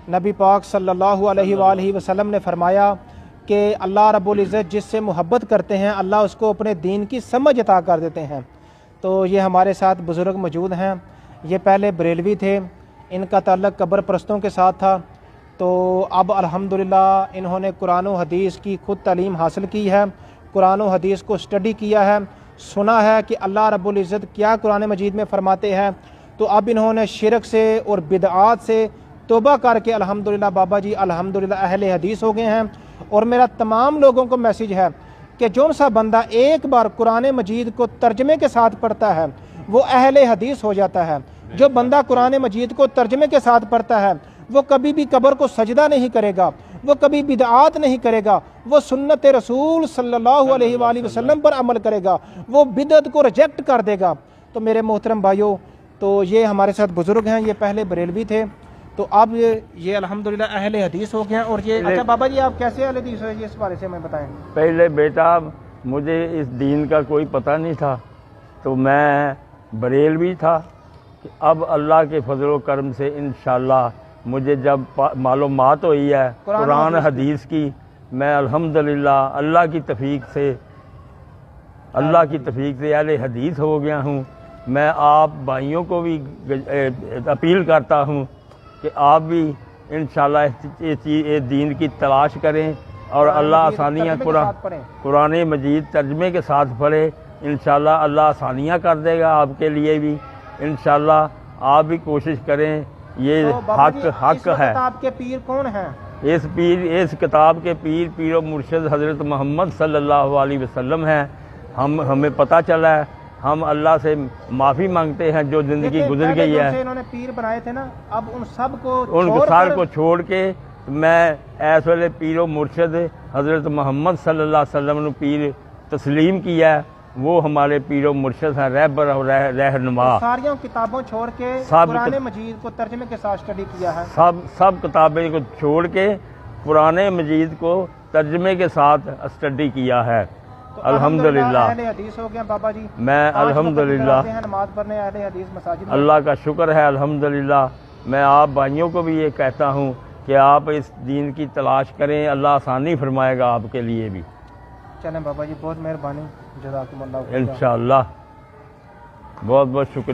नबी पाक सल्लल्लाहु अलैहि वसल्लम ने फरमाया कि अल्लाह रब्बुल इज़्ज़त जिससे मोहब्बत करते हैं अल्लाह उसको अपने दीन की समझ अता कर देते हैं। तो ये हमारे साथ बुज़ुर्ग मौजूद हैं। ये पहले बरेलवी थे, इनका ताल्लुक़ कब्र परस्तों के साथ था। तो अब अल्हम्दुलिल्लाह इन्होंने कुरान व हदीस की खुद तालीम हासिल की है, कुरान व हदीस को स्टडी किया है, सुना है कि अल्लाह रब्बुल इज़्ज़त क्या कुरान मजीद में फ़रमाते हैं। तो अब इन्होंने शिरक से और बिदआत से तौबा करके अल्हम्दुलिल्लाह बाबा जी अल्हम्दुलिल्लाह अहले हदीस हो गए हैं। और मेरा तमाम लोगों को मैसेज है कि जो सा बंदा एक बार कुरान मजीद को तर्जमे के साथ पढ़ता है वो अहले हदीस हो जाता है। जो बंदा कुरान मजीद को तर्जमे के साथ पढ़ता है वो कभी भी कब्र को सजदा नहीं करेगा, वो कभी बिदआत नहीं करेगा, वो सुन्नत रसूल सल्लल्लाहु अलैहि वसल्लम पर अमल करेगा, वो बिदअत को रिजेक्ट कर देगा। तो मेरे मोहतरम भाइयों, तो ये हमारे साथ बुज़ुर्ग हैं, ये पहले बरेलवी थे, तो अब ये अल्हम्दुलिल्लाह अहले हदीस हो गए हैं। और ये अच्छा बाबा जी आप कैसे अहले हदीस हुए, ये इस बारे से हमें बताएं। पहले बेटा मुझे इस दीन का कोई पता नहीं था, तो मैं बरेलवी था। अब अल्लाह के फजल व करम से इंशाअल्लाह मुझे जब मालूमात हुई है कुरान हदीस की, मैं अल्हम्दुलिल्लाह अल्लाह की तौफीक से अहले हदीस हो गया हूँ। मैं आप भाइयों को भी अपील करता हूँ कि आप भी इंशाअल्लाह ये दीन की तलाश करें और अल्लाह आसानियाँ कुरान मजीद तर्जमे के साथ पढ़े। इंशाअल्लाह अल्लाह आसानियाँ कर देगा आपके लिए भी। इंशाअल्लाह आप भी कोशिश करें। ये तो हक है। आपके पीर कौन हैं? इस किताब के पीर मुर्शिद हज़रत मोहम्मद सल्लल्लाहु अलैहि वसल्लम हैं। हमें पता चला है, हम अल्लाह से माफ़ी मांगते हैं जो ज़िंदगी गुजर गई है। इन्होंने पीर बनाए थे ना, अब उन सब को छोड़ के मैं इस वेले पीरो मुर्शिद हज़रत मोहम्मद सल्लल्लाहु अलैहि वसल्लम ने पीर तस्लीम किया है। वो हमारे पीरो मुर्शिद हैं, रहबर और रहनुमा। सारी किताबों छोड़ के कुरान मजीद को तर्जमे के साथ स्टडी किया है। सब किताबें को छोड़ के कुरान मजीद को तर्जमे के साथ स्टडी किया है। तो अल्हम्दुलिल्लाह अहले हदीस हो गया बाबा जी। मैं अल्हम्दुलिल्लाह नमाज पढ़ने अहले हदीस मसाजिद, अल्लाह का शुक्र है अल्हम्दुलिल्लाह। मैं आप भाइयों को भी ये कहता हूँ कि आप इस दीन की तलाश करें, अल्लाह आसानी फरमाएगा आपके लिए भी। चलें बाबा जी, बहुत मेहरबानी, जज़ाकुमुल्लाह। इंशाअल्लाह बहुत बहुत शुक्रिया।